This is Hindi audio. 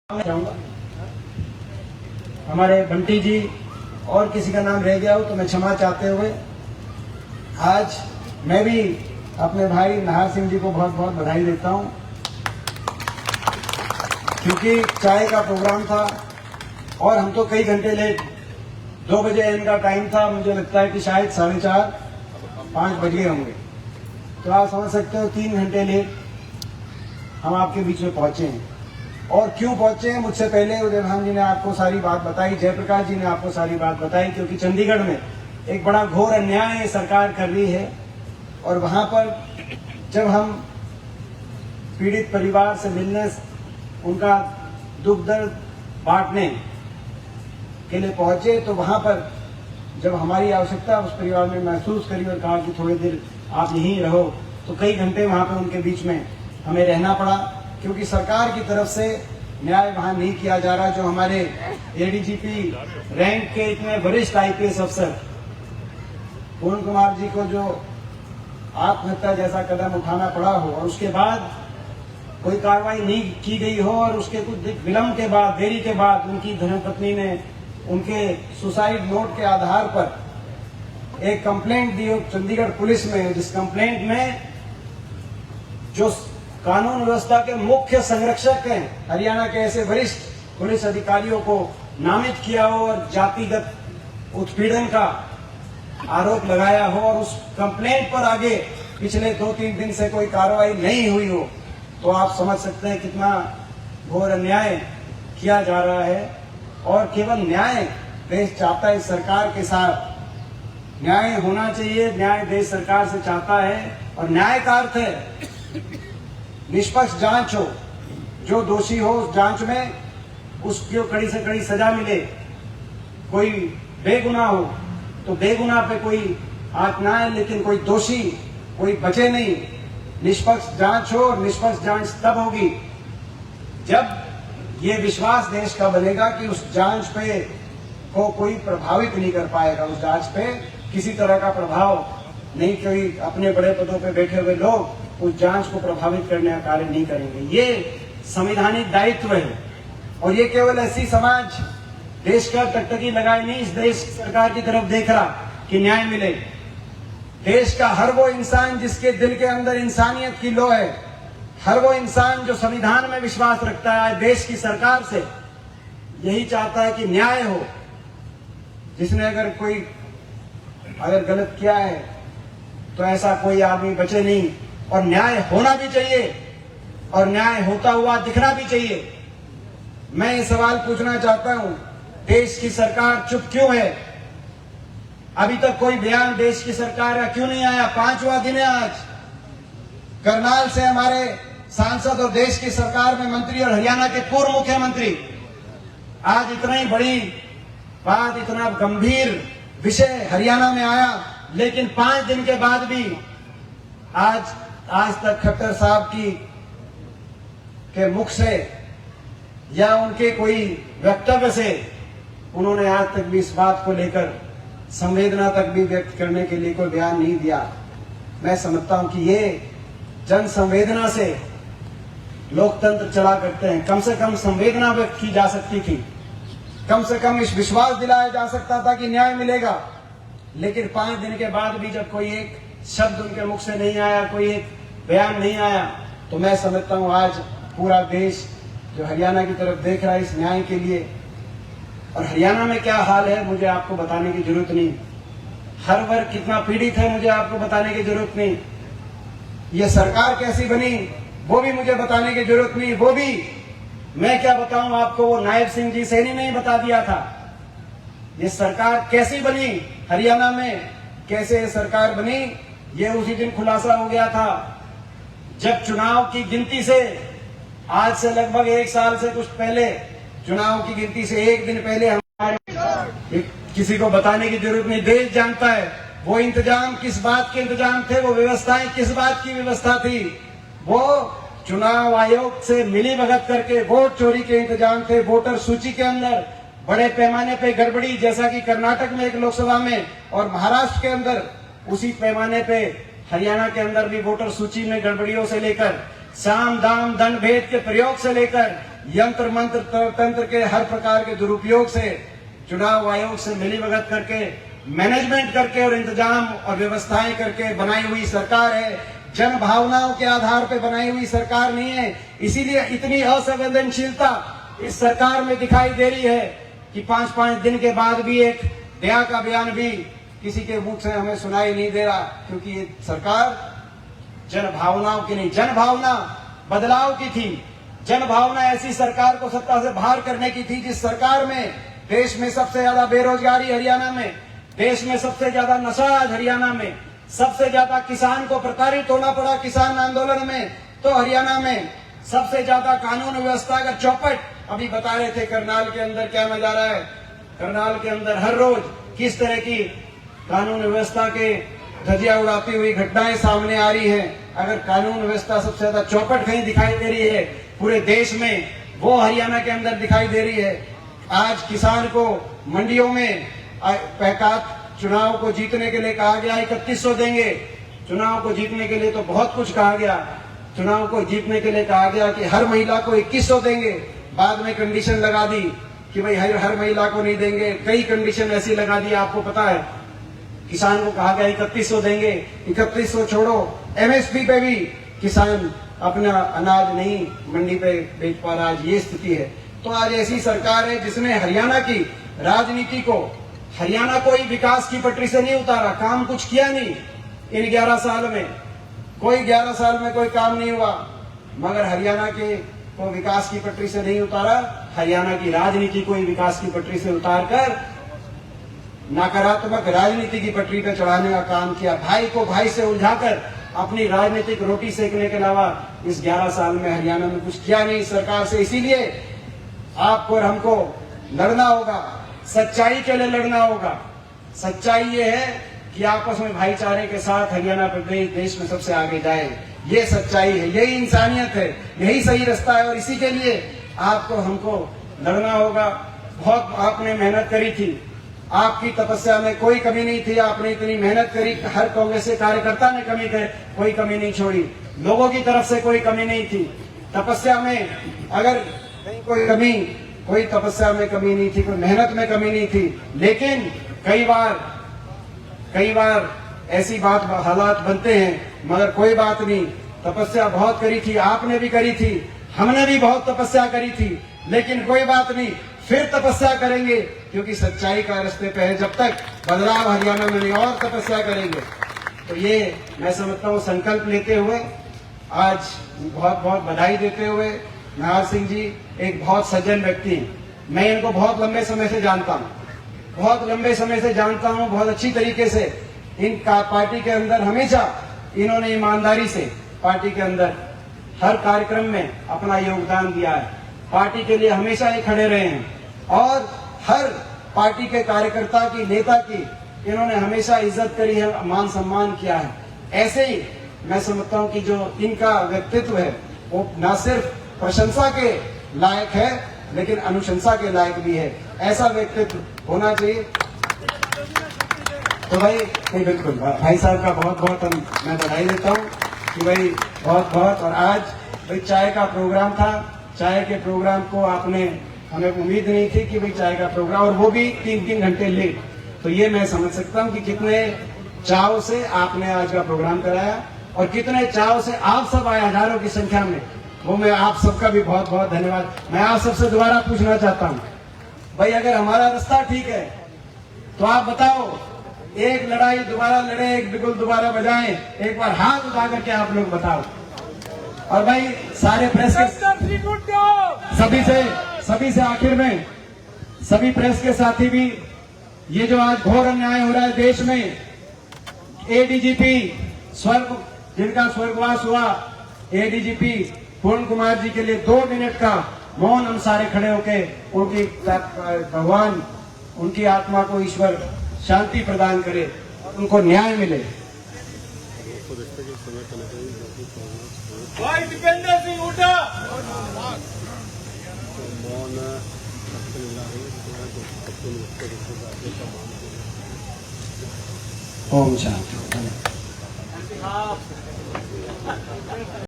चाहूंगा हमारे बंटी जी और किसी का नाम रह गया हो तो मैं क्षमा चाहते हुए आज मैं भी अपने भाई नाहर सिंह जी को बहुत बहुत बधाई देता हूं, क्योंकि चाय का प्रोग्राम था और हम तो कई घंटे लेट 2 बजे इनका टाइम था। मुझे लगता है कि शायद 4:30-5 बज गए होंगे। तो आप समझ सकते हो 3 घंटे लेट हम आपके बीच में पहुंचे हैं। और क्यों पहुंचे हैं, मुझसे पहले उदय भान जी ने आपको सारी बात बताई, जयप्रकाश जी ने आपको सारी बात बताई, क्योंकि चंडीगढ़ में एक बड़ा घोर अन्याय सरकार कर रही है। और वहां पर जब हम पीड़ित परिवार से मिलने, उनका दुख दर्द बांटने के लिए पहुंचे, तो वहां पर जब हमारी आवश्यकता उस परिवार में महसूस करी और कहा कि थोड़ी देर आप यहीं रहो, तो कई घंटे वहां पर उनके बीच में हमें रहना पड़ा, क्योंकि सरकार की तरफ से न्याय वहां नहीं किया जा रहा। जो हमारे एडीजीपी रैंक के इतने वरिष्ठ आईपीएस अफसर पूर्ण कुमार जी को जो आत्महत्या जैसा कदम उठाना पड़ा हो और उसके बाद कोई कार्रवाई नहीं की गई हो, और उसके कुछ विलंब के बाद, देरी के बाद उनकी धर्मपत्नी ने उनके सुसाइड नोट के आधार पर एक कंप्लेंट दी हो चंडीगढ़ पुलिस में, जिस कंप्लेंट में जो कानून व्यवस्था के मुख्य संरक्षक हैं हरियाणा के ऐसे वरिष्ठ पुलिस अधिकारियों को नामित किया हो और जातिगत उत्पीड़न का आरोप लगाया हो, और उस कंप्लेंट पर आगे पिछले 2-3 दिन से कोई कार्रवाई नहीं हुई हो, तो आप समझ सकते हैं कितना घोर अन्याय किया जा रहा है। और केवल न्याय देश चाहता है, सरकार के साथ न्याय होना चाहिए, न्याय देश सरकार से चाहता है। और न्याय का अर्थ है निष्पक्ष जांच हो, जो दोषी हो उस जांच में उसको कड़ी से कड़ी सजा मिले, कोई बेगुनाह हो तो बेगुनाह पे कोई हाथ ना आए, लेकिन कोई दोषी कोई बचे नहीं। निष्पक्ष जांच हो, और निष्पक्ष जांच तब होगी जब ये विश्वास देश का बनेगा कि उस जांच पे को कोई प्रभावित नहीं कर पाएगा, उस जांच पे किसी तरह का प्रभाव नहीं, कोई अपने बड़े पदों पे बैठे हुए लोग उस जांच को प्रभावित करने का कार्य नहीं करेंगे। ये संवैधानिक दायित्व है, और ये केवल ऐसी समाज देश का टकटकी लगाए नहीं, इस देश सरकार की तरफ देख रहा कि न्याय मिले। देश का हर वो इंसान जिसके दिल के अंदर इंसानियत की लौ है, हर वो इंसान जो संविधान में विश्वास रखता है, देश की सरकार से यही चाहता है कि न्याय हो। जिसने अगर गलत किया है तो ऐसा कोई आदमी बचे नहीं, और न्याय होना भी चाहिए, और न्याय होता हुआ दिखना भी चाहिए। मैं ये सवाल पूछना चाहता हूं, देश की सरकार चुप क्यों है? अभी तक कोई बयान देश की सरकार का क्यों नहीं आया? 5वां दिन है आज। करनाल से हमारे सांसद और देश की सरकार में मंत्री और हरियाणा के पूर्व मुख्यमंत्री, आज इतना ही बड़ी बात, इतना गंभीर विषय हरियाणा में आया, लेकिन 5 दिन के बाद भी आज तक खट्टर साहब के मुख से या उनके कोई वक्तव्य से उन्होंने आज तक भी इस बात को लेकर संवेदना तक भी व्यक्त करने के लिए कोई बयान नहीं दिया। मैं समझता हूं कि ये जन संवेदना से लोकतंत्र चला करते हैं। कम से कम संवेदना व्यक्त की जा सकती थी, कम से कम इस विश्वास दिलाया जा सकता था कि न्याय मिलेगा। लेकिन 5 दिन के बाद भी जब कोई एक शब्द उनके मुख से नहीं आया, कोई एक बयान नहीं आया, तो मैं समझता हूं आज पूरा देश जो हरियाणा की तरफ देख रहा है इस न्याय के लिए। और हरियाणा में क्या हाल है मुझे आपको बताने की जरूरत नहीं, हर वर्ग कितना पीड़ित है मुझे आपको बताने की जरूरत नहीं, ये सरकार कैसी बनी वो भी मुझे बताने की जरूरत नहीं, वो भी मैं क्या बताऊं आपको, वो नायब सिंह जी सैनी ने ही बता दिया था। ये सरकार कैसी बनी हरियाणा में, कैसे सरकार बनी, ये उसी दिन खुलासा हो गया था जब चुनाव की गिनती से आज से लगभग 1 साल से कुछ पहले, चुनाव की गिनती से 1 दिन पहले हमारे किसी को बताने की जरूरत नहीं, देश जानता है वो इंतजाम किस बात के इंतजाम थे, वो व्यवस्थाएं किस बात की व्यवस्था थी। वो चुनाव आयोग से मिली भगत करके वोट चोरी के इंतजाम थे। वोटर सूची के अंदर बड़े पैमाने पे गड़बड़ी, जैसा कि कर्नाटक में एक लोकसभा में और महाराष्ट्र के अंदर उसी पैमाने पे हरियाणा के अंदर भी वोटर सूची में गड़बड़ियों से लेकर साम दाम दंड भेद के प्रयोग से लेकर यंत्र मंत्र तंत्र के हर प्रकार के दुरुपयोग से, चुनाव आयोग से मिलीभगत करके, मैनेजमेंट करके और इंतजाम और व्यवस्थाएं करके बनाई हुई सरकार है। जन भावनाओं के आधार पर बनाई हुई सरकार नहीं है। इसीलिए इतनी असंवेदनशीलता इस सरकार में दिखाई दे रही है कि 5-5 दिन के बाद भी एक दया का बयान भी किसी के मुख से हमें सुनाई नहीं दे रहा, क्योंकि ये सरकार जन भावनाओं की नहीं, जन भावना बदलाव की थी। जन भावना ऐसी सरकार को सत्ता से बाहर करने की थी जिस सरकार में देश में सबसे ज्यादा बेरोजगारी हरियाणा में, देश में सबसे ज्यादा नशा आज हरियाणा में, सबसे ज्यादा किसान को प्रताड़ित होना पड़ा किसान आंदोलन में, तो हरियाणा में सबसे ज्यादा कानून व्यवस्था का चौपट। अभी बता रहे थे करनाल के अंदर क्या नजारा है। करनाल के अंदर हर रोज किस तरह की कानून व्यवस्था के धज्जियां उड़ाती हुई घटनाएं सामने आ रही हैं। अगर कानून व्यवस्था सबसे ज्यादा चौपट कहीं दिखाई दे रही है पूरे देश में, वो हरियाणा के अंदर दिखाई दे रही है। आज किसान को मंडियों में पैकात चुनाव को जीतने के लिए कहा गया 3100 देंगे। चुनाव को जीतने के लिए तो बहुत कुछ कहा गया। चुनाव को जीतने के लिए कहा गया कि हर महिला को 2100 देंगे। बाद में कंडीशन लगा दी कि भाई हर महिला को नहीं देंगे। कई कंडीशन ऐसी लगा दी, आपको पता है। किसान को कहा गया 3100 देंगे। 3100 छोड़ो, एमएसपी पे भी किसान अपना अनाज नहीं मंडी पे बेच पा रहा। आज ये स्थिति है। तो आज ऐसी सरकार है जिसने हरियाणा की राजनीति को, हरियाणा कोई विकास की पटरी से नहीं उतारा, काम कुछ किया नहीं इन 11 साल में। कोई 11 साल में कोई काम नहीं हुआ, मगर हरियाणा के को विकास की पटरी से नहीं उतारा, हरियाणा की राजनीति को विकास की पटरी से उतारकर नकारात्मक राजनीति की पटरी पर चढ़ाने का काम किया। भाई को भाई से उलझाकर अपनी राजनीतिक रोटी सेकने के अलावा इस 11 साल में हरियाणा में कुछ किया नहीं सरकार से। इसीलिए आपको और हमको लड़ना होगा, सच्चाई के लिए लड़ना होगा। सच्चाई ये है कि आपस में भाईचारे के साथ हरियाणा प्रदेश देश में सबसे आगे जाए। ये सच्चाई है, यही इंसानियत है, यही सही रास्ता है। और इसी के लिए आपको हमको लड़ना होगा। बहुत आपने मेहनत करी थी, आपकी तपस्या में कोई कमी नहीं थी। आपने इतनी मेहनत करी, हर कांग्रेस के कार्यकर्ता ने कोई कमी नहीं छोड़ी, लोगों की तरफ से कोई कमी नहीं थी। तपस्या में अगर कहीं कोई कमी, कोई तपस्या में कमी नहीं थी, कोई मेहनत में कमी नहीं थी। लेकिन कई बार ऐसी हालात बनते हैं, मगर कोई बात नहीं। तपस्या बहुत करी थी, आपने भी करी थी, हमने भी बहुत तपस्या करी थी, लेकिन कोई बात नहीं, फिर तपस्या करेंगे, क्योंकि सच्चाई का रास्ते पे है। जब तक बदलाव हरियाणा में नहीं, और तपस्या करेंगे। तो ये मैं समझता हूँ संकल्प लेते हुए, आज बहुत बहुत बधाई देते हुए, नाहर सिंह जी एक बहुत सज्जन व्यक्ति हैं। मैं इनको बहुत लंबे समय से जानता हूँ, बहुत अच्छी तरीके से। इनका पार्टी के अंदर हमेशा इन्होंने ईमानदारी से पार्टी के अंदर हर कार्यक्रम में अपना योगदान दिया है। पार्टी के लिए हमेशा ये खड़े रहे हैं और हर पार्टी के कार्यकर्ता की, नेता की इन्होंने हमेशा इज्जत करी है, मान सम्मान किया है। ऐसे ही मैं समझता हूँ कि जो इनका व्यक्तित्व है वो न सिर्फ प्रशंसा के लायक है, लेकिन अनुशंसा के लायक भी है। ऐसा व्यक्तित्व होना चाहिए। तो भाई नहीं, बिल्कुल भाई साहब का बहुत बहुत मैं बधाई देता हूँ कि भाई बहुत बहुत। और आज भाई चाय का प्रोग्राम था, चाय के प्रोग्राम को आपने, हमें उम्मीद नहीं थी कि भाई चाय का प्रोग्राम, और वो भी 3-3 घंटे लेट। तो ये मैं समझ सकता हूँ कि कितने चाव से आपने आज का प्रोग्राम कराया और कितने चाव से आप सब आए हजारों की संख्या में। वो मैं आप सबका भी बहुत बहुत धन्यवाद। मैं आप सबसे दोबारा पूछना चाहता हूँ, भाई अगर हमारा रास्ता ठीक है तो आप बताओ, एक लड़ाई दोबारा लड़े, एक बिगुल दोबारा बजाएं, एक बार हाथ उठा करके आप लोग बताओ। और भाई सारे प्रेस के सभी से आखिर में सभी प्रेस के साथी भी, ये जो आज घोर अन्याय हो रहा है देश में, एडीजीपी जिनका स्वर्गवास हुआ, एडीजीपी पूर्ण कुमार जी के लिए 2 मिनट का मौन हम सारे खड़े होके उनकी भगवान, उनकी आत्मा को ईश्वर शांति प्रदान करे, उनको न्याय मिले। भाई दीपेंद्र सिंह उठा। ओम शांति।